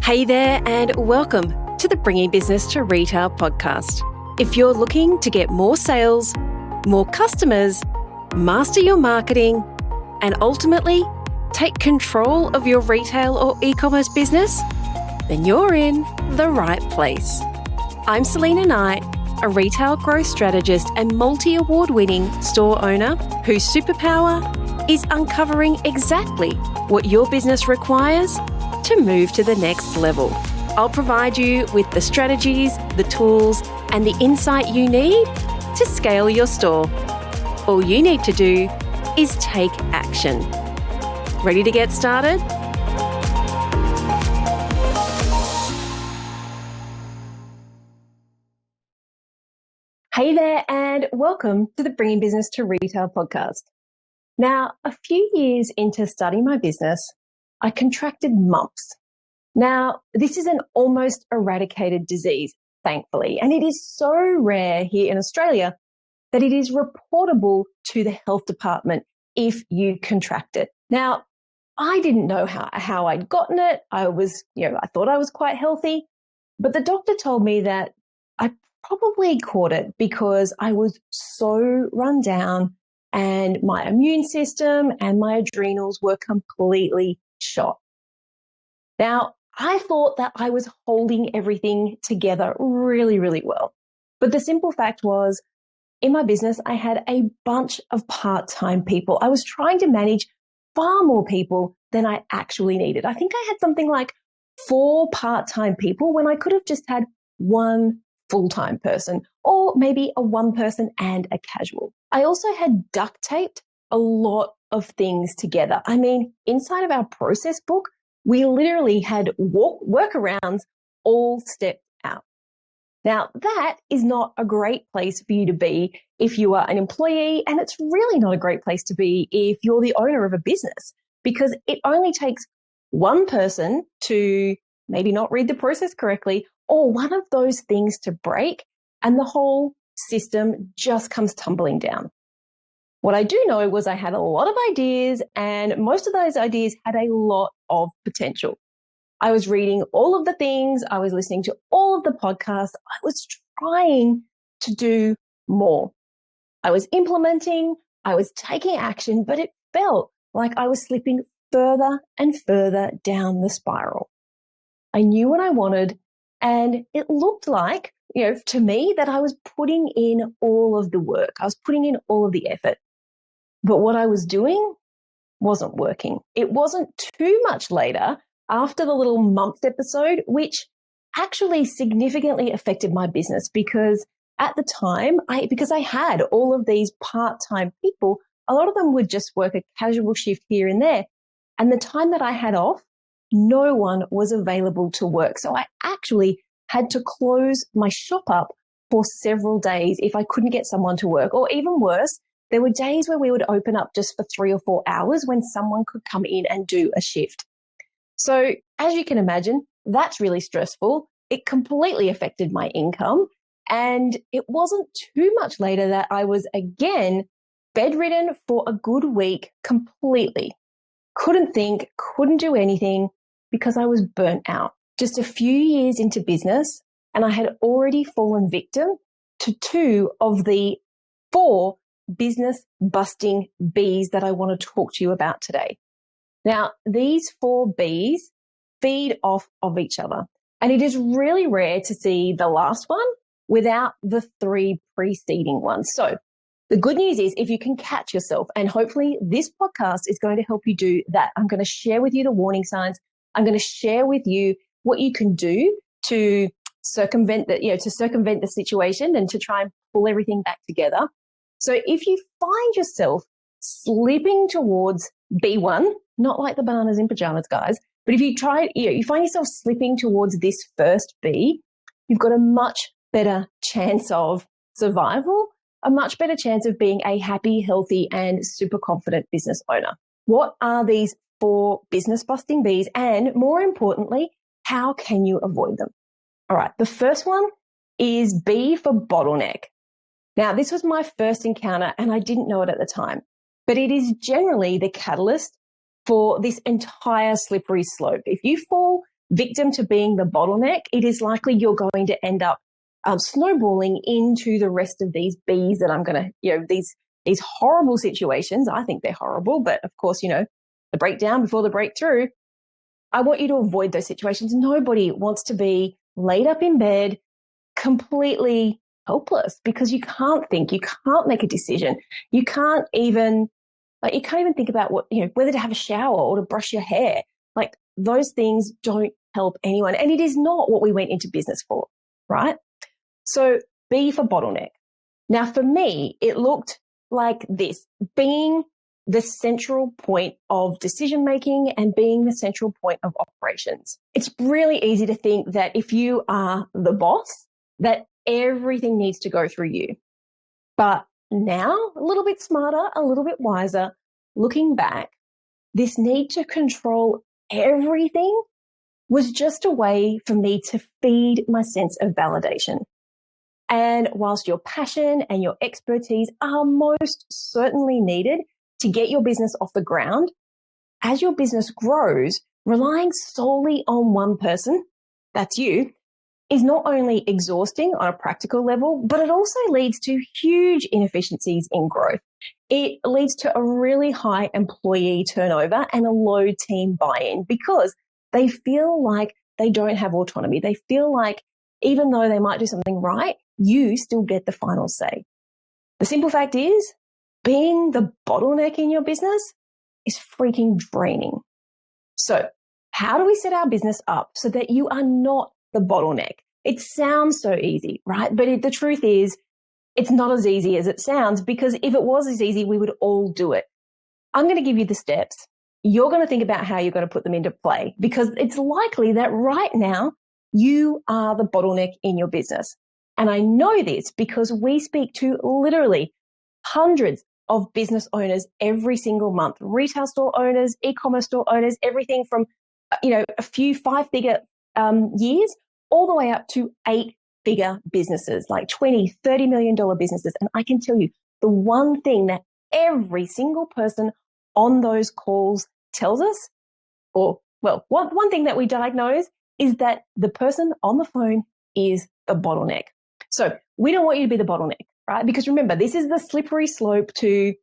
Hey there, and welcome to the Bringing Business to Retail podcast. If you're looking to get more sales, more customers, master your marketing, and ultimately take control of your retail or e-commerce business, then you're in the right place. I'm Selena Knight, a retail growth strategist and multi-award-winning store owner whose superpower is uncovering exactly what your business requires to move to the next level. I'll provide you with the strategies, the tools, and the insight you need to scale your store. All you need to do is take action. Ready to get started? Hey there, and welcome to the Bringing Business to Retail podcast. Now, a few years into starting my business, I contracted mumps. Now, this is an almost eradicated disease, thankfully, and it is so rare here in Australia that it is reportable to the health department if you contract it. Now, I didn't know how I'd gotten it. I thought I was quite healthy, but the doctor told me that I probably caught it because I was so run down and my immune system and my adrenals were completely shot. Now, I thought that I was holding everything together really, really well. But the simple fact was, in my business, I had a bunch of part-time people. I was trying to manage far more people than I actually needed. I think I had something like 4 part-time people when I could have just had 1 full-time person, or maybe a 1 person and a casual. I also had duct taped a lot of things together. I mean, inside of our process book, we literally had workarounds all stepped out. Now, that is not a great place for you to be if you are an employee, and it's really not a great place to be if you're the owner of a business, because it only takes 1 person to maybe not read the process correctly, or one of those things to break, and the whole system just comes tumbling down. What I do know was I had a lot of ideas, and most of those ideas had a lot of potential. I was reading all of the things, I was listening to all of the podcasts, I was trying to do more. I was implementing, I was taking action, but it felt like I was slipping further and further down the spiral. I knew what I wanted, and it looked like, to me, that I was putting in all of the work. I was putting in all of the effort. But what I was doing wasn't working. It wasn't too much later, after the little mumps episode, which actually significantly affected my business, because at the time, because I had all of these part-time people, a lot of them would just work a casual shift here and there. And the time that I had off, no one was available to work. So I actually had to close my shop up for several days if I couldn't get someone to work. Or even worse, there were days where we would open up just for 3 or 4 hours when someone could come in and do a shift. So as you can imagine, that's really stressful. It completely affected my income. And it wasn't too much later that I was again bedridden for a good week completely. Couldn't think, couldn't do anything because I was burnt out. Just a few years into business, and I had already fallen victim to 2 of the 4 business busting Bs that I want to talk to you about today. Now, these 4 Bs feed off of each other, and it is really rare to see the last one without the 3 preceding ones. So the good news is if you can catch yourself, and hopefully this podcast is going to help you do that. I'm going to share with you the warning signs. I'm going to share with you what you can do to circumvent the situation and to try and pull everything back together. So if you find yourself slipping towards B1, not like the bananas in pajamas, guys, but if you find yourself slipping towards this first B, you've got a much better chance of survival, a much better chance of being a happy, healthy, and super confident business owner. What are these 4 business busting Bs? And more importantly, how can you avoid them? All right, the first one is B for bottleneck. Now, this was my first encounter and I didn't know it at the time, but it is generally the catalyst for this entire slippery slope. If you fall victim to being the bottleneck, it is likely you're going to end up snowballing into the rest of these Bs that I'm going to, these horrible situations. I think they're horrible, but of course, the breakdown before the breakthrough. I want you to avoid those situations. Nobody wants to be laid up in bed, completely helpless, because you can't think, you can't make a decision, you can't even think about whether to have a shower or to brush your hair. Like, those things don't help anyone, and it is not what we went into business for, right? So B for bottleneck. Now, for me, it looked like this: being the central point of decision making and being the central point of operations. It's really easy to think that if you are the boss, that everything needs to go through you. But now, a little bit smarter, a little bit wiser, looking back, this need to control everything was just a way for me to feed my sense of validation. And whilst your passion and your expertise are most certainly needed to get your business off the ground, as your business grows, relying solely on one person, that's you, is not only exhausting on a practical level, but it also leads to huge inefficiencies in growth. It leads to a really high employee turnover and a low team buy-in, because they feel like they don't have autonomy. They feel like even though they might do something right, you still get the final say. The simple fact is, being the bottleneck in your business is freaking draining. So how do we set our business up so that you are not the bottleneck? It sounds so easy, right? But the truth is, it's not as easy as it sounds, because if it was as easy, we would all do it. I'm going to give you the steps. You're going to think about how you're going to put them into play, because it's likely that right now you are the bottleneck in your business. And I know this because we speak to literally hundreds of business owners every single month, retail store owners, e-commerce store owners, everything from, a few 5-figure years all the way up to 8-figure businesses, like $20, $30 million businesses. And I can tell you, the one thing that every single person on those calls tells us, one thing that we diagnose is that the person on the phone is a bottleneck. So we don't want you to be the bottleneck, right? Because remember, this is the slippery slope to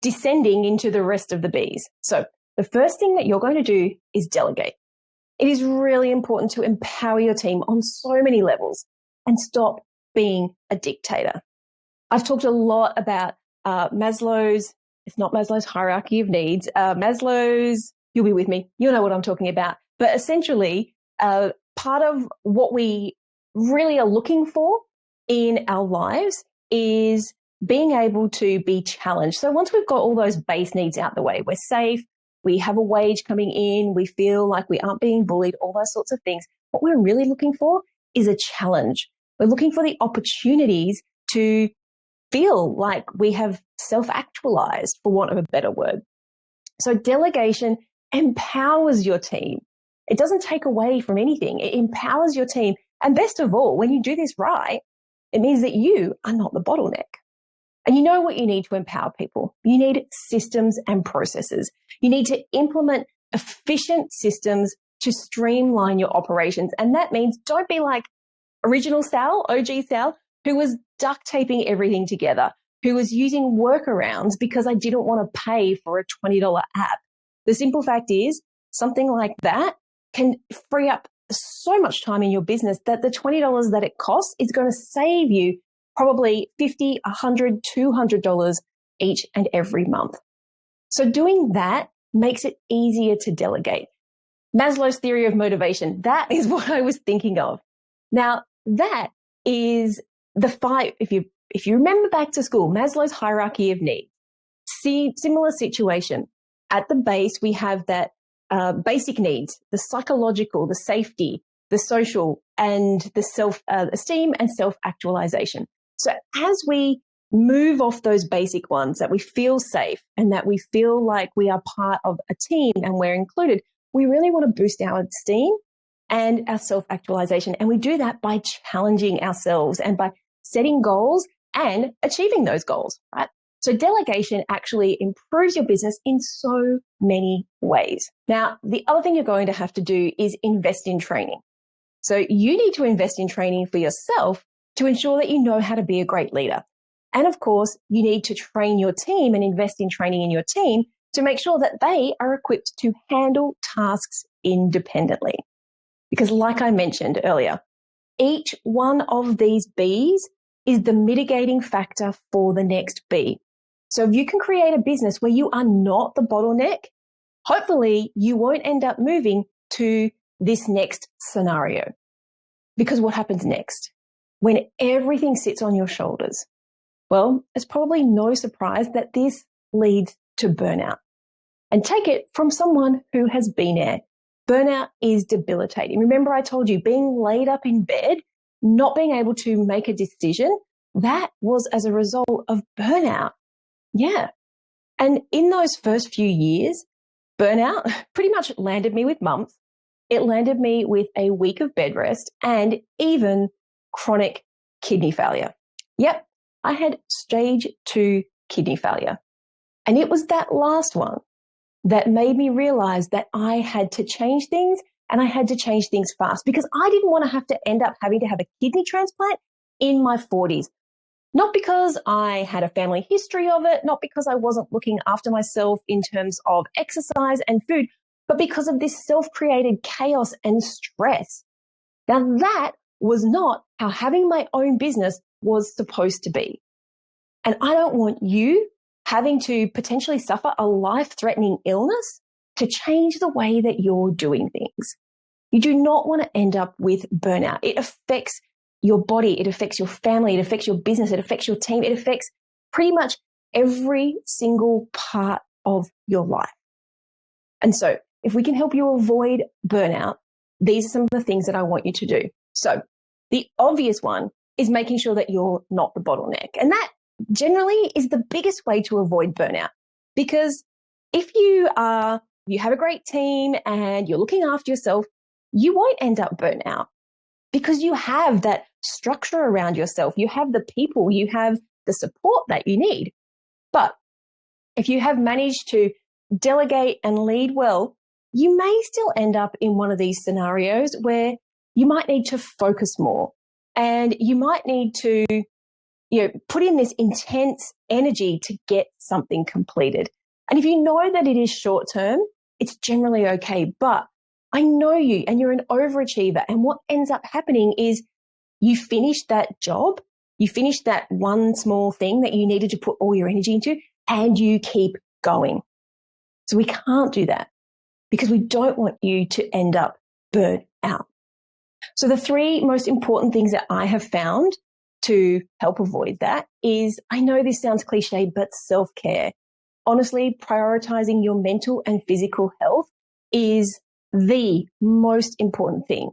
descending into the rest of the Bs. So the first thing that you're going to do is delegate. It is really important to empower your team on so many levels and stop being a dictator. I've talked a lot about Maslow's hierarchy of needs. Maslow's, you'll be with me, you'll know what I'm talking about. But essentially, part of what we really are looking for in our lives is being able to be challenged. So once we've got all those base needs out the way, we're safe, we have a wage coming in, we feel like we aren't being bullied, all those sorts of things. What we're really looking for is a challenge. We're looking for the opportunities to feel like we have self-actualized, for want of a better word. So delegation empowers your team. It doesn't take away from anything. It empowers your team. And best of all, when you do this right, it means that you are not the bottleneck. And you know what you need to empower people? You need systems and processes. You need to implement efficient systems to streamline your operations. And that means don't be like original Sal, OG Sal, who was duct taping everything together, who was using workarounds because I didn't want to pay for a $20 app. The simple fact is, something like that can free up so much time in your business that the $20 that it costs is going to save you probably $50, $100, $200 each and every month. So doing that makes it easier to delegate. Maslow's theory of motivation, that is what I was thinking of. Now, that is the five, if you remember back to school, Maslow's hierarchy of needs, similar situation. At the base, we have that basic needs, the psychological, the safety, the social, and the self-esteem and self-actualization. So as we move off those basic ones, that we feel safe and that we feel like we are part of a team and we're included, we really want to boost our esteem and our self-actualization. And we do that by challenging ourselves and by setting goals and achieving those goals, right? So delegation actually improves your business in so many ways. Now, the other thing you're going to have to do is invest in training. So you need to invest in training for yourself to ensure that you know how to be a great leader. And of course, you need to train your team and invest in training in your team to make sure that they are equipped to handle tasks independently. Because like I mentioned earlier, each one of these Bs is the mitigating factor for the next B. So if you can create a business where you are not the bottleneck, hopefully you won't end up moving to this next scenario. Because what happens next? When everything sits on your shoulders, well, it's probably no surprise that this leads to burnout. And take it from someone who has been there. Burnout is debilitating. Remember I told you being laid up in bed, not being able to make a decision, that was as a result of burnout. Yeah. And in those first few years, burnout pretty much landed me with mumps. It landed me with a week of bed rest and even chronic kidney failure. Yep, I had stage 2 kidney failure. And it was that last one that made me realize that I had to change things, and I had to change things fast, because I didn't want to have to end up having to have a kidney transplant in my 40s. Not because I had a family history of it, not because I wasn't looking after myself in terms of exercise and food, but because of this self-created chaos and stress. Now that was not how having my own business was supposed to be. And I don't want you having to potentially suffer a life-threatening illness to change the way that you're doing things. You do not want to end up with burnout. It affects your body, it affects your family, it affects your business, it affects your team, it affects pretty much every single part of your life. And so if we can help you avoid burnout, these are some of the things that I want you to do. So the obvious one is making sure that you're not the bottleneck. And that generally is the biggest way to avoid burnout. Because if you have a great team and you're looking after yourself, you won't end up burnt out because you have that structure around yourself. You have the people, you have the support that you need. But if you have managed to delegate and lead well, you may still end up in one of these scenarios where you might need to focus more and you might need to put in this intense energy to get something completed. And if you know that it is short term, it's generally okay. But I know you and you're an overachiever. And what ends up happening is you finish that job, you finish that one small thing that you needed to put all your energy into, and you keep going. So we can't do that because we don't want you to end up burnt out. So the 3 most important things that I have found to help avoid that is, I know this sounds cliche, but self-care. Honestly, prioritizing your mental and physical health is the most important thing.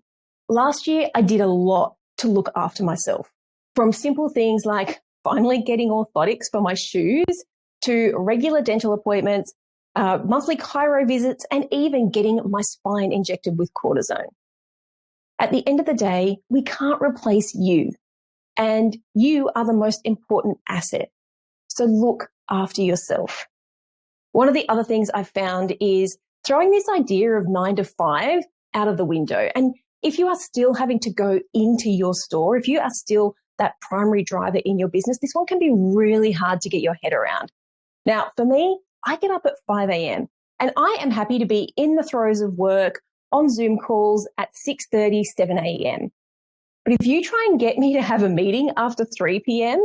Last year, I did a lot to look after myself, from simple things like finally getting orthotics for my shoes to regular dental appointments, monthly chiro visits, and even getting my spine injected with cortisone. At the end of the day, we can't replace you, and you are the most important asset. So look after yourself. One of the other things I've found is throwing this idea of 9 to 5 out of the window. And if you are still having to go into your store, if you are still that primary driver in your business, this one can be really hard to get your head around. Now, for me, I get up at 5 a.m. and I am happy to be in the throes of work on Zoom calls at 6:30, 7 a.m. But if you try and get me to have a meeting after 3 p.m.,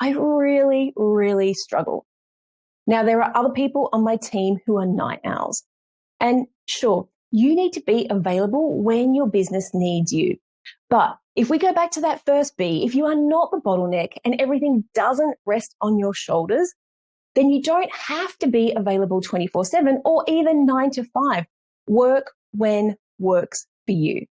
I really, really struggle. Now, there are other people on my team who are night owls. And sure, you need to be available when your business needs you. But if we go back to that first B, if you are not the bottleneck and everything doesn't rest on your shoulders, then you don't have to be available 24/7 or even 9 to 5. Work when works for you.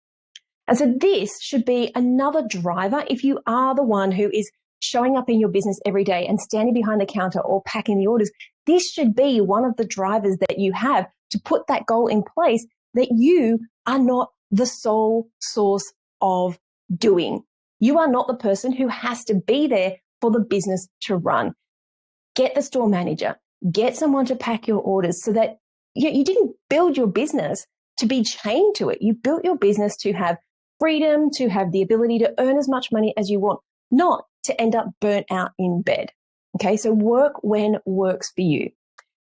And so this should be another driver if you are the one who is showing up in your business every day and standing behind the counter or packing the orders. This should be one of the drivers that you have to put that goal in place, that you are not the sole source of doing. You are not the person who has to be there for the business to run. get the store manager, get someone to pack your orders so that you didn't build your business to be chained to it. You built your business to have freedom, to have the ability to earn as much money as you want, not to end up burnt out in bed. Okay, so work when works for you.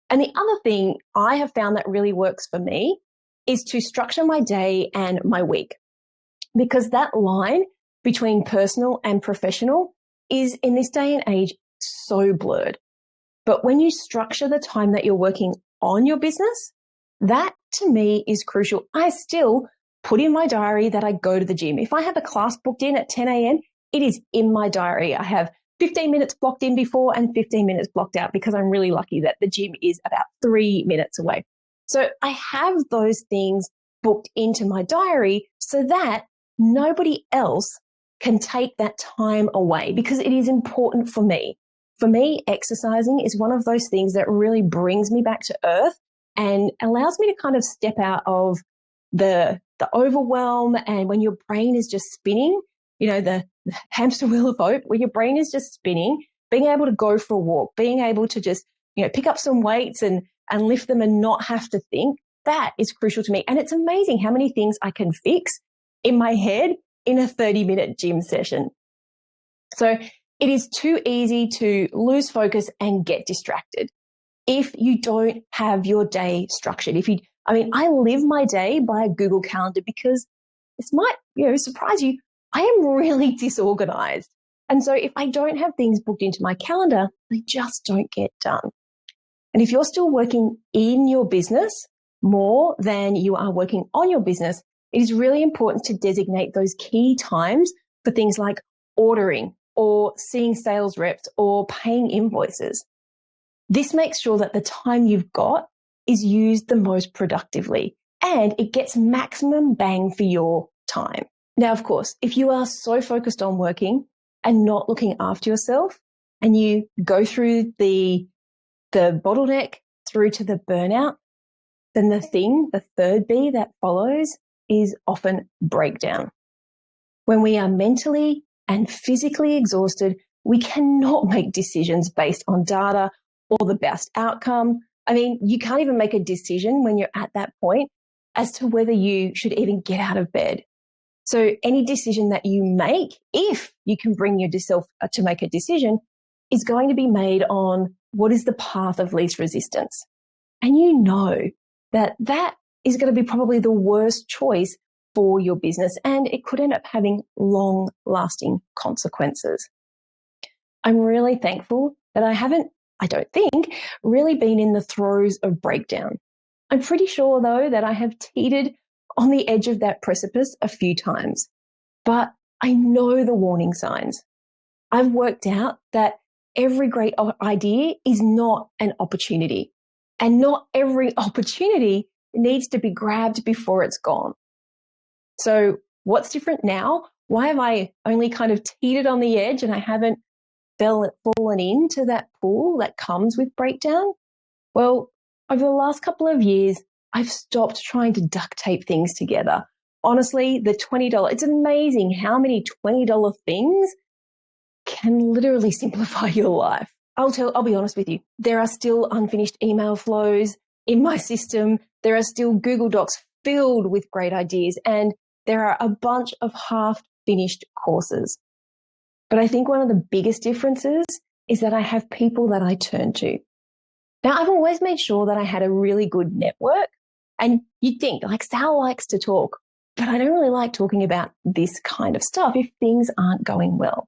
And the other thing I have found that really works for me is to structure my day and my week, because that line between personal and professional is, in this day and age, so blurred. But when you structure the time that you're working on your business, that to me is crucial. I still put in my diary that I go to the gym. If I have a class booked in at 10 a.m., it is in my diary. I have 15 minutes blocked in before and 15 minutes blocked out because I'm really lucky that the gym is about 3 minutes away. So I have those things booked into my diary so that nobody else can take that time away, because it is important for me. For me, exercising is one of those things that really brings me back to earth and allows me to kind of step out of the overwhelm, and when your brain is just spinning, the hamster wheel of hope, where your brain is just spinning, being able to go for a walk, being able to just, pick up some weights and lift them and not have to think, that is crucial to me. And it's amazing how many things I can fix in my head in a 30-minute gym session. So it is too easy to lose focus and get distracted if you don't have your day structured. I live my day by a Google Calendar because this might, surprise you. I am really disorganized. And so if I don't have things booked into my calendar, they just don't get done. And if you're still working in your business more than you are working on your business, it is really important to designate those key times for things like ordering or seeing sales reps or paying invoices. This makes sure that the time you've got is used the most productively and it gets maximum bang for your time. Now, of course, if you are so focused on working and not looking after yourself, and you go through the bottleneck through to the burnout, then the third B that follows is often breakdown. When we are mentally and physically exhausted, we cannot make decisions based on data or the best outcome. You can't even make a decision when you're at that point as to whether you should even get out of bed. So any decision that you make, if you can bring yourself to make a decision, is going to be made on what is the path of least resistance. And you know that is going to be probably the worst choice for your business, and it could end up having long-lasting consequences. I'm really thankful that I don't think, really been in the throes of breakdown. I'm pretty sure, though, that I have teetered on the edge of that precipice a few times, but I know the warning signs. I've worked out that every great idea is not an opportunity, and not every opportunity needs to be grabbed before it's gone. So what's different now? Why have I only kind of teetered on the edge and I haven't fallen into that pool that comes with breakdown? Well, over the last couple of years, I've stopped trying to duct tape things together. Honestly, the $20, it's amazing how many $20 things can literally simplify your life. I'll be honest with you. There are still unfinished email flows in my system. There are still Google Docs filled with great ideas, and there are a bunch of half-finished courses. But I think one of the biggest differences is that I have people that I turn to. Now, I've always made sure that I had a really good network, and you'd think, Sal likes to talk, but I don't really like talking about this kind of stuff if things aren't going well.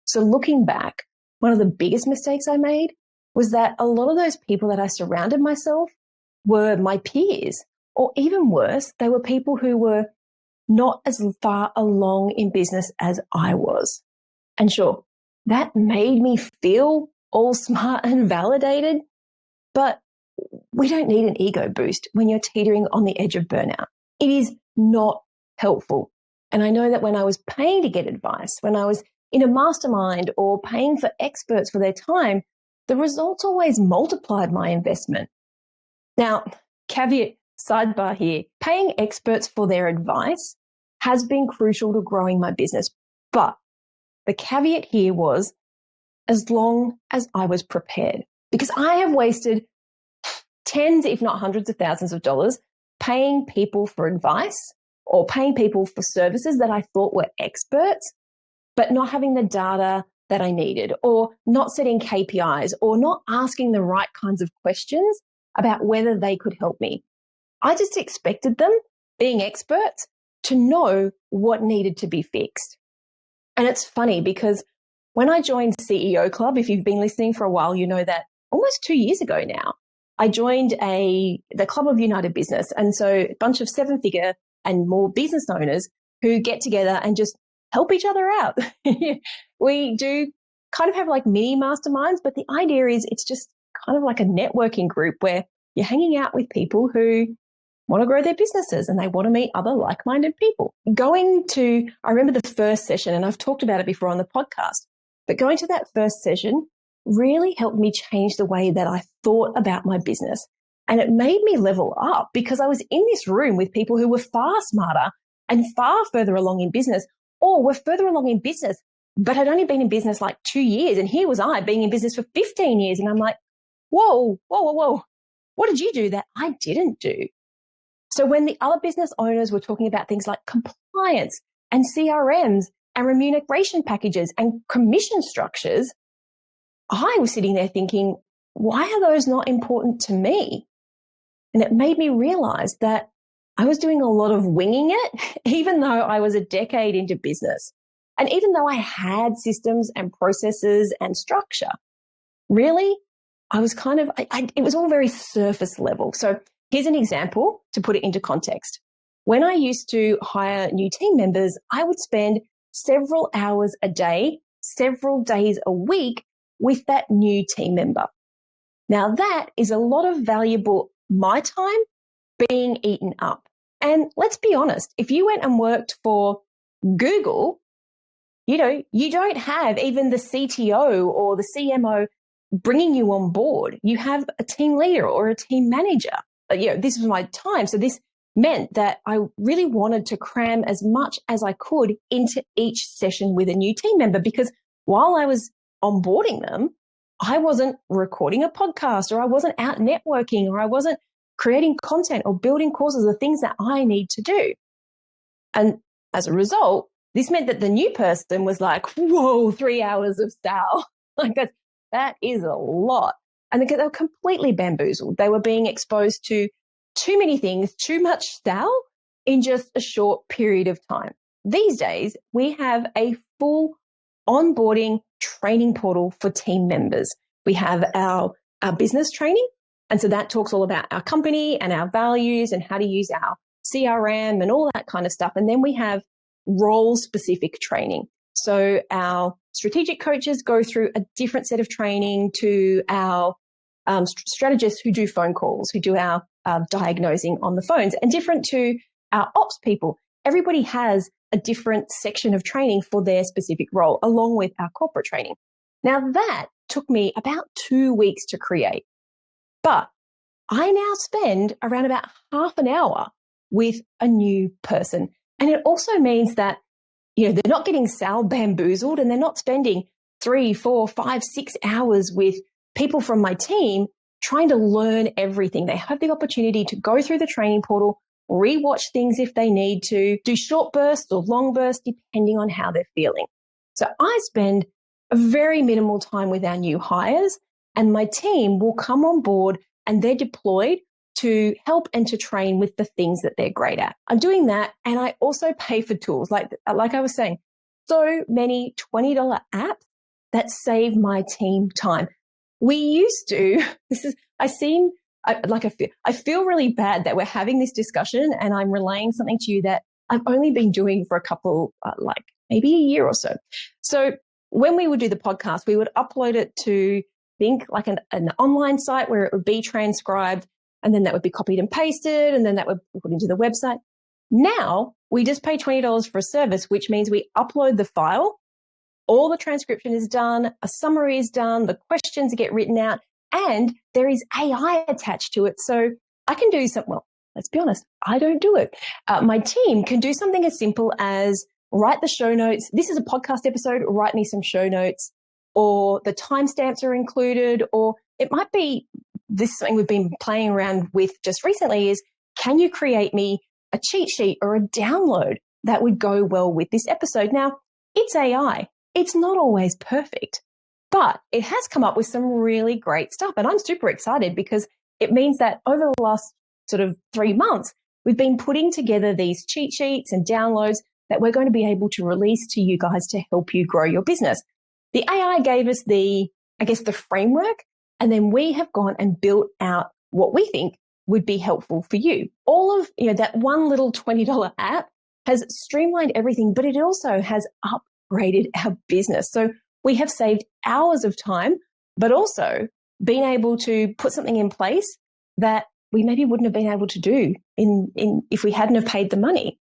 So looking back, one of the biggest mistakes I made was that a lot of those people that I surrounded myself were my peers, or even worse, they were people who were not as far along in business as I was. And sure, that made me feel all smart and validated, but we don't need an ego boost when you're teetering on the edge of burnout. It is not helpful. And I know that when I was paying to get advice, when I was in a mastermind or paying for experts for their time, the results always multiplied my investment. Now, caveat, sidebar here, paying experts for their advice has been crucial to growing my business. But the caveat here was as long as I was prepared, because I have wasted tens, if not hundreds of thousands of dollars paying people for advice or paying people for services that I thought were experts, but not having the data that I needed, or not setting KPIs, or not asking the right kinds of questions about whether they could help me. I just expected them, being experts, to know what needed to be fixed. And it's funny because when I joined CEO Club, if you've been listening for a while, you know that almost 2 years ago now, I joined the Club of United Business. And so a bunch of 7-figure and more business owners who get together and just help each other out. We do kind of have like mini masterminds, but the idea is it's just kind of like a networking group where you're hanging out with people who want to grow their businesses and they want to meet other like-minded people. I remember the first session, and I've talked about it before on the podcast, but going to that first session really helped me change the way that I thought about my business. And it made me level up because I was in this room with people who were far smarter and far further along in business, or were further along in business, but had only been in business like 2 years. And here was I being in business for 15 years. And I'm like, whoa. What did you do that I didn't do? So when the other business owners were talking about things like compliance and CRMs and remuneration packages and commission structures, I was sitting there thinking, why are those not important to me? And it made me realize that I was doing a lot of winging it, even though I was a decade into business. And even though I had systems and processes and structure, really, I was it was all very surface level. So here's an example to put it into context. When I used to hire new team members, I would spend several hours a day, several days a week with that new team member. Now that is a lot of valuable my time being eaten up. And let's be honest, if you went and worked for Google, you don't have even the CTO or the CMO bringing you on board. You have a team leader or a team manager. This was my time. So this meant that I really wanted to cram as much as I could into each session with a new team member, because while I was onboarding them, I wasn't recording a podcast, or I wasn't out networking, or I wasn't creating content or building courses, the things that I need to do. And as a result, this meant that the new person was like, whoa, 3 hours of style. Like that is a lot. And they were completely bamboozled. They were being exposed to too many things, too much style in just a short period of time. These days, we have a full onboarding training portal for team members. We have our business training. And so that talks all about our company and our values and how to use our CRM and all that kind of stuff. And then we have role-specific training. So our strategic coaches go through a different set of training to our strategists who do phone calls, who do our diagnosing on the phones, and different to our ops people. Everybody has a different section of training for their specific role, along with our corporate training. Now that took me about 2 weeks to create, but I now spend around about half an hour with a new person. And it also means that, they're not getting bamboozled, and they're not spending 3, 4, 5, 6 hours with people from my team trying to learn everything. They have the opportunity to go through the training portal, rewatch things if they need to, do short bursts or long bursts, depending on how they're feeling. So I spend a very minimal time with our new hires, and my team will come on board and they're deployed to help and to train with the things that they're great at. I'm doing that, and I also pay for tools. Like I was saying, so many $20 apps that save my team time. We used to, I feel really bad that we're having this discussion, and I'm relaying something to you that I've only been doing for a couple, maybe a year or so. So when we would do the podcast, we would upload it to like an online site where it would be transcribed, and then that would be copied and pasted, and then that would be put into the website. Now we just pay $20 for a service, which means we upload the file. All the transcription is done, a summary is done, the questions get written out, and there is AI attached to it. So I can do something, well, let's be honest, I don't do it. My team can do something as simple as write the show notes. This is a podcast episode, write me some show notes. or the timestamps are included, or it might be this is something we've been playing around with just recently is, can you create me a cheat sheet or a download that would go well with this episode? Now, it's AI. It's not always perfect, but it has come up with some really great stuff. And I'm super excited because it means that over the last sort of 3 months, we've been putting together these cheat sheets and downloads that we're going to be able to release to you guys to help you grow your business. The AI gave us the framework, and then we have gone and built out what we think would be helpful for you. All of, that one little $20 app has streamlined everything, but it also has upgraded our business. So we have saved hours of time, but also been able to put something in place that we maybe wouldn't have been able to do if we hadn't have paid the money.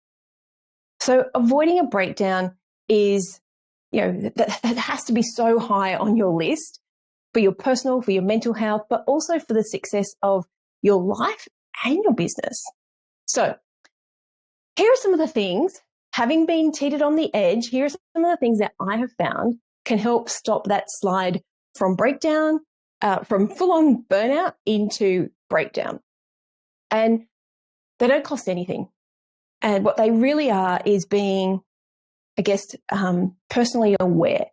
So avoiding a breakdown is, that has to be so high on your list for your personal, for your mental health, but also for the success of your life and your business. So here are some of the things, having been teetered on the edge, here are some of the things that I have found can help stop that slide from breakdown, from full-on burnout into breakdown. And they don't cost anything. And what they really are is being, personally aware.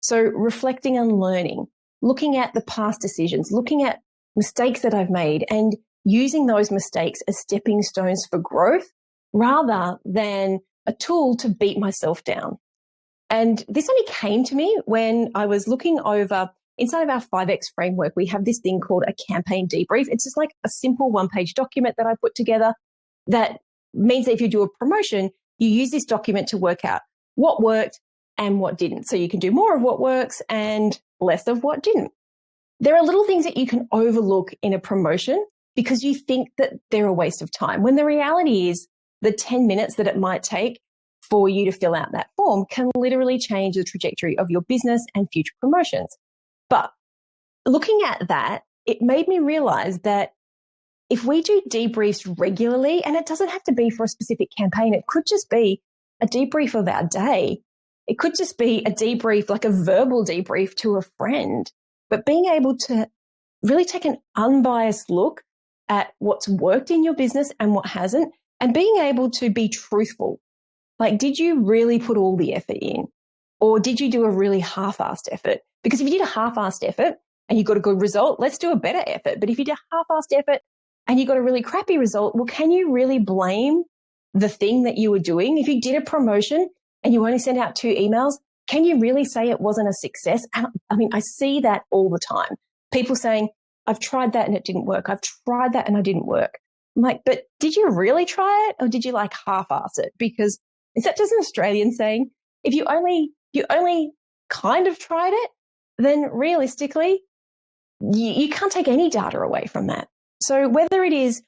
So reflecting and learning, looking at the past decisions, looking at mistakes that I've made and using those mistakes as stepping stones for growth rather than a tool to beat myself down. And this only came to me when I was looking over inside of our 5X framework. We have this thing called a campaign debrief. It's just like a simple one-page document that I put together that means that if you do a promotion, you use this document to work out what worked and what didn't. So you can do more of what works and less of what didn't. There are little things that you can overlook in a promotion because you think that they're a waste of time, when the reality is the 10 minutes that it might take for you to fill out that form can literally change the trajectory of your business and future promotions. But looking at that, it made me realize that if we do debriefs regularly, and it doesn't have to be for a specific campaign, it could just be a debrief of our day. It could just be a debrief, like a verbal debrief to a friend, but being able to really take an unbiased look at what's worked in your business and what hasn't, and being able to be truthful. Like, did you really put all the effort in? Or did you do a really half-assed effort? Because if you did a half-assed effort and you got a good result, let's do a better effort. But if you did a half-assed effort and you got a really crappy result, well, can you really blame the thing that you were doing? If you did a promotion and you only sent out 2 emails, can you really say it wasn't a success? And I see that all the time. People saying, I've tried that and it didn't work. I've tried that and I didn't work. I'm like, but did you really try it, or did you like half-ass it? Because is that just an Australian saying? If you only kind of tried it, then realistically, you can't take any data away from that. So whether it is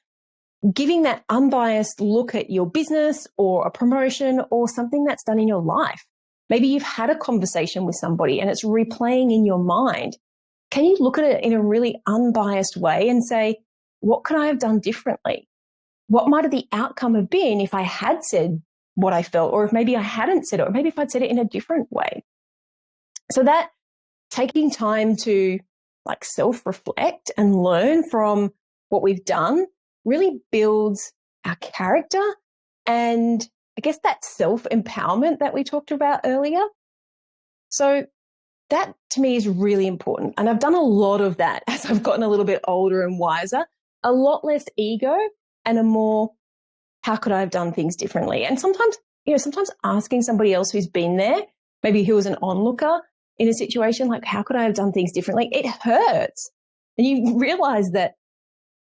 giving that unbiased look at your business or a promotion or something that's done in your life, maybe you've had a conversation with somebody and it's replaying in your mind. Can you look at it in a really unbiased way and say, what could I have done differently? What might have the outcome have been if I had said what I felt, or if maybe I hadn't said it, or maybe if I'd said it in a different way? So that taking time to like self-reflect and learn from what we've done really builds our character and I guess that self-empowerment that we talked about earlier. So that to me is really important. And I've done a lot of that as I've gotten a little bit older and wiser, a lot less ego and a more, how could I have done things differently? And sometimes asking somebody else who's been there, maybe who was an onlooker in a situation, like, how could I have done things differently? It hurts. And you realize that,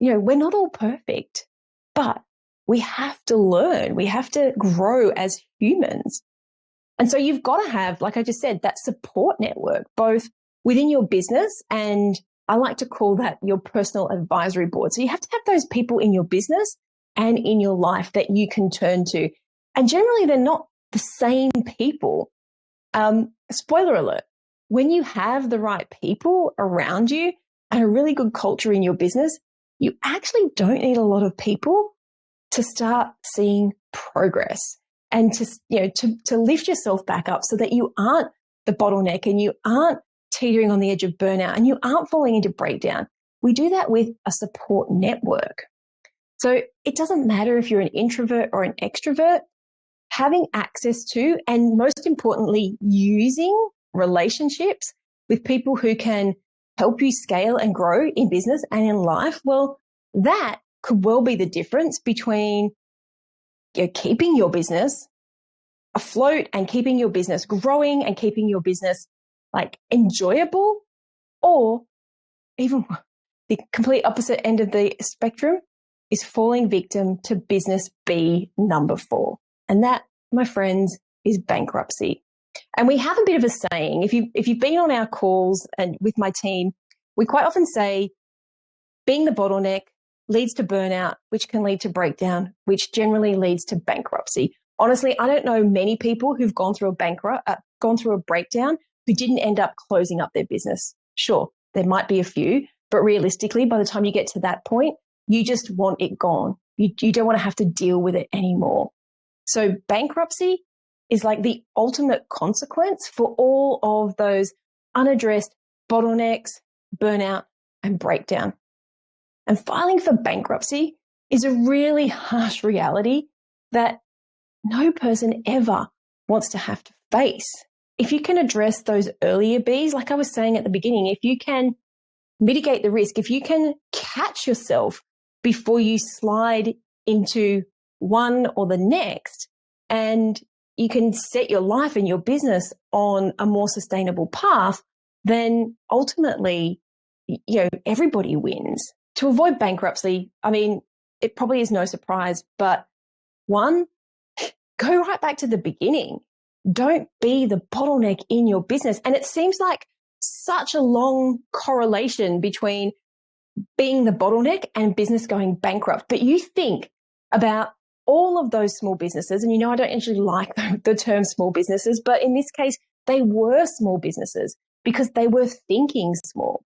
we're not all perfect, but we have to learn. We have to grow as humans. And so you've got to have, like I just said, that support network, both within your business, and I like to call that your personal advisory board. So you have to have those people in your business and in your life that you can turn to. And generally, they're not the same people. Spoiler alert, when you have the right people around you and a really good culture in your business, you actually don't need a lot of people to start seeing progress and to lift yourself back up so that you aren't the bottleneck and you aren't teetering on the edge of burnout and you aren't falling into breakdown, we do that with a support network. So it doesn't matter if you're an introvert or an extrovert, having access to, and most importantly, using relationships with people who can help you scale and grow in business and in life, well, that could well be the difference between keeping your business afloat and keeping your business growing and keeping your business like enjoyable, or even the complete opposite end of the spectrum is falling victim to business B number 4. And that, my friends, is bankruptcy. And we have a bit of a saying, if you've been on our calls and with my team, we quite often say being the bottleneck leads to burnout, which can lead to breakdown, which generally leads to bankruptcy. Honestly, I don't know many people who've gone through a breakdown who didn't end up closing up their business. Sure, there might be a few, but realistically, by the time you get to that point, you just want it gone. You don't want to have to deal with it anymore. So bankruptcy is like the ultimate consequence for all of those unaddressed bottlenecks, burnout, and breakdown. And filing for bankruptcy is a really harsh reality that no person ever wants to have to face. If you can address those earlier Bs, like I was saying at the beginning, if you can mitigate the risk, if you can catch yourself before you slide into one or the next, and you can set your life and your business on a more sustainable path, then ultimately, everybody wins. To avoid bankruptcy, I mean, it probably is no surprise, but one, go right back to the beginning. Don't be the bottleneck in your business. And it seems like such a long correlation between being the bottleneck and business going bankrupt. But you think about all of those small businesses, and I don't actually like the term small businesses, but in this case, they were small businesses because they were thinking small.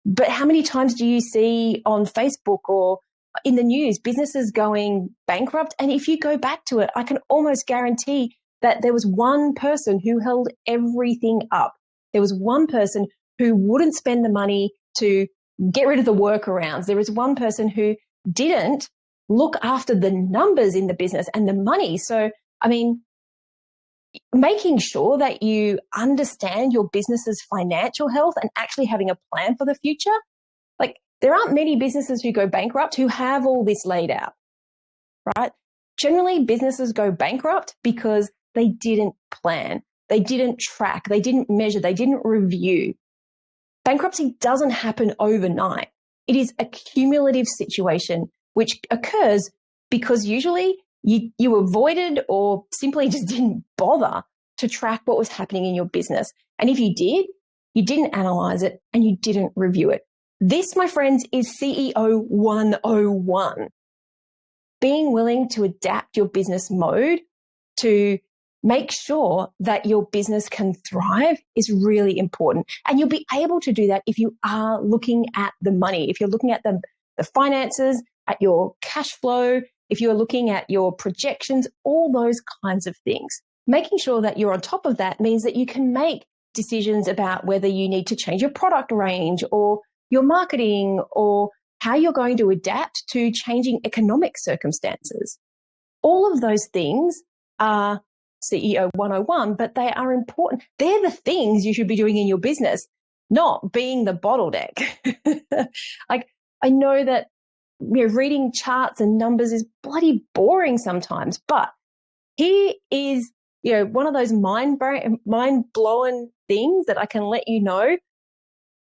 But how many times do you see on Facebook or in the news businesses going bankrupt? And if you go back to it, I can almost guarantee that there was one person who held everything up. There was one person who wouldn't spend the money to get rid of the workarounds. There was one person who didn't look after the numbers in the business and the money. So, I mean, making sure that you understand your business's financial health and actually having a plan for the future. Like, there aren't many businesses who go bankrupt who have all this laid out, right? Generally, businesses go bankrupt because they didn't plan, they didn't track, they didn't measure, they didn't review. Bankruptcy doesn't happen overnight. It is a cumulative situation which occurs because usually you avoided or simply just didn't bother to track what was happening in your business. And if you did, you didn't analyze it and you didn't review it. This, my friends, is CEO 101. Being willing to adapt your business mode to make sure that your business can thrive is really important. And you'll be able to do that if you are looking at the money, if you're looking at the finances, at your cash flow, if you're looking at your projections, all those kinds of things. Making sure that you're on top of that means that you can make decisions about whether you need to change your product range or your marketing or how you're going to adapt to changing economic circumstances. All of those things are CEO 101, but they are important. They're the things you should be doing in your business, not being the bottleneck. Like, I know that reading charts and numbers is bloody boring sometimes, but here is one of those mind-blowing things that I can let you know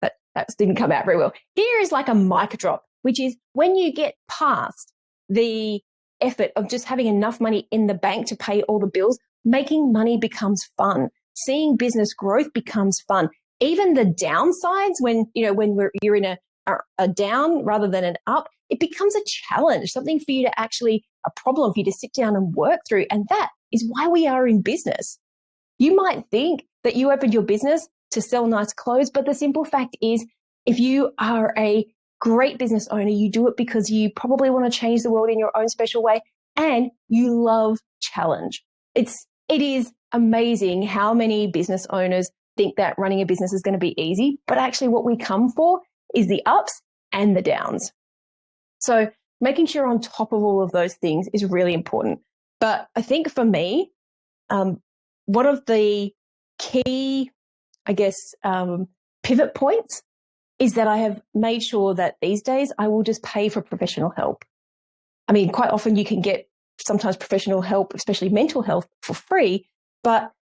that didn't come out very well. Here is like a mic drop, which is when you get past the effort of just having enough money in the bank to pay all the bills, making money becomes fun. Seeing business growth becomes fun. Even the downsides, when you're in a down rather than an up, it becomes a challenge, something for you to a problem for you to sit down and work through. And that is why we are in business. You might think that you opened your business to sell nice clothes, but the simple fact is, if you are a great business owner, you do it because you probably want to change the world in your own special way and you love challenge. It is amazing how many business owners think that running a business is going to be easy, but actually what we come for is the ups and the downs. So making sure on top of all of those things is really important. But I think for me, one of the key, pivot points is that I have made sure that these days I will just pay for professional help. I mean, quite often you can get sometimes professional help, especially mental health, for free, but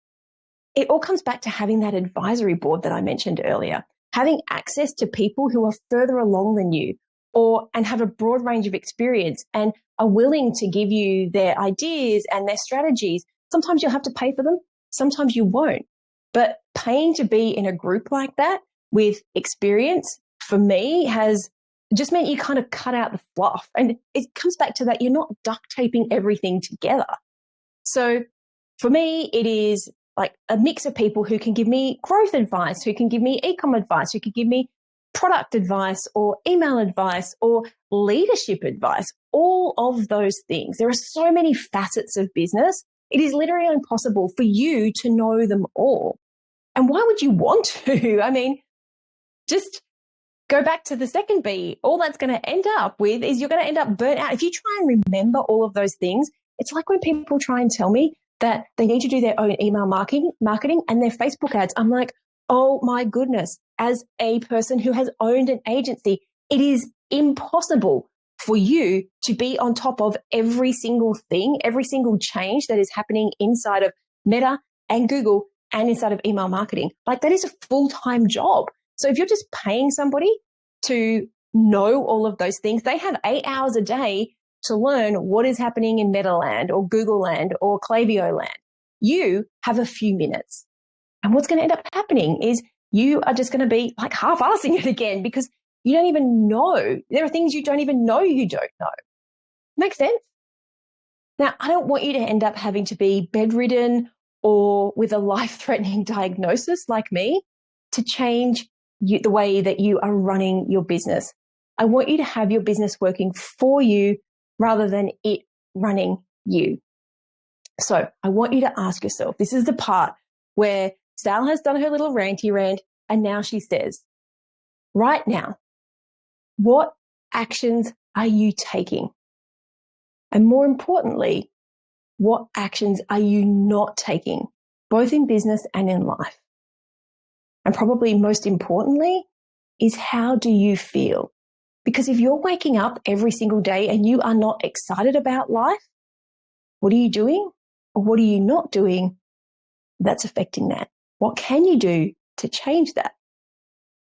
it all comes back to having that advisory board that I mentioned earlier, having access to people who are further along than you and have a broad range of experience and are willing to give you their ideas and their strategies. Sometimes you'll have to pay for them, sometimes you won't. But paying to be in a group like that with experience, for me, has just meant you kind of cut out the fluff. And it comes back to that you're not duct taping everything together. So for me, it is like a mix of people who can give me growth advice, who can give me e-com advice, who can give me product advice or email advice or leadership advice, all of those things. There are so many facets of business. It is literally impossible for you to know them all. And why would you want to? I mean, just go back to the second B. All that's going to end up with is you're going to end up burnt out. If you try and remember all of those things, it's like when people try and tell me that they need to do their own email marketing and their Facebook ads. I'm like, oh my goodness, as a person who has owned an agency, it is impossible for you to be on top of every single thing, every single change that is happening inside of Meta and Google and inside of email marketing. Like, that is a full-time job. So if you're just paying somebody to know all of those things, they have 8 hours a day to learn what is happening in Meta land or Google land or Klaviyo land. You have a few minutes. And what's going to end up happening is you are just going to be like half-assing it again because you don't even know. There are things you don't even know you don't know. Makes sense? Now, I don't want you to end up having to be bedridden or with a life-threatening diagnosis like me to change the way that you are running your business. I want you to have your business working for you rather than it running you. So I want you to ask yourself, this is the part where Sal has done her little ranty rant, and now she says, right now, what actions are you taking? And more importantly, what actions are you not taking, both in business and in life? And probably most importantly is, how do you feel? Because if you're waking up every single day and you are not excited about life, what are you doing or what are you not doing that's affecting that? What can you do to change that?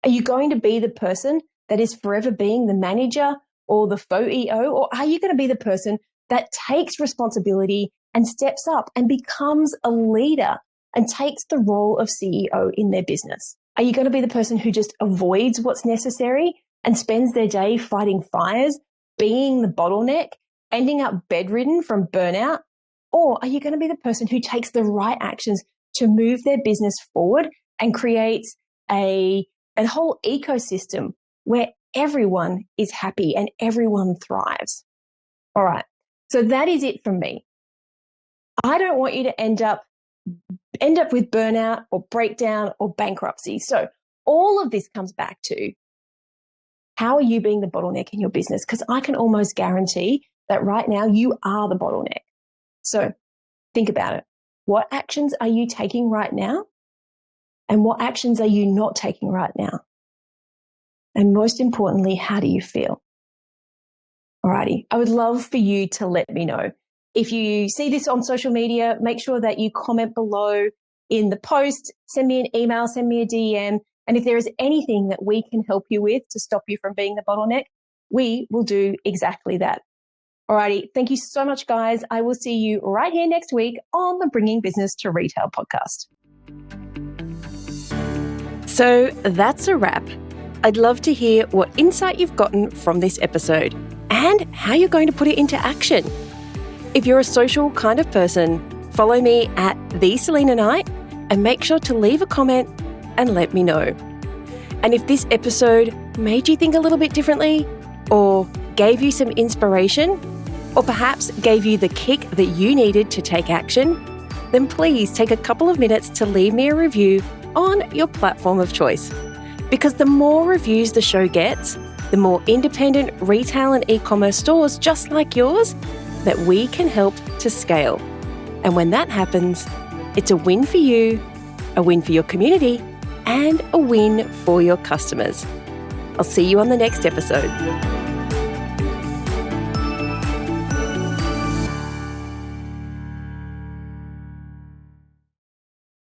Are you going to be the person that is forever being the manager or the faux EO, or are you going to be the person that takes responsibility and steps up and becomes a leader and takes the role of CEO in their business? Are you going to be the person who just avoids what's necessary and spends their day fighting fires, being the bottleneck, ending up bedridden from burnout? Or are you going to be the person who takes the right actions to move their business forward and creates a whole ecosystem where everyone is happy and everyone thrives? All right. So that is it from me. I don't want you to end up with burnout or breakdown or bankruptcy. So all of this comes back to, how are you being the bottleneck in your business? Because I can almost guarantee that right now you are the bottleneck. So think about it. What actions are you taking right now? And what actions are you not taking right now? And most importantly, how do you feel? Alrighty. I would love for you to let me know. If you see this on social media, make sure that you comment below in the post, send me an email, send me a DM. And if there is anything that we can help you with to stop you from being the bottleneck, we will do exactly that. Alrighty. Thank you so much, guys. I will see you right here next week on the Bringing Business to Retail podcast. So that's a wrap. I'd love to hear what insight you've gotten from this episode and how you're going to put it into action. If you're a social kind of person, follow me at @TheSelenaKnight and make sure to leave a comment and let me know. And if this episode made you think a little bit differently, or gave you some inspiration, or perhaps gave you the kick that you needed to take action, then please take a couple of minutes to leave me a review on your platform of choice. Because the more reviews the show gets, the more independent retail and e-commerce stores just like yours that we can help to scale. And when that happens, it's a win for you, a win for your community, and a win for your customers. I'll see you on the next episode.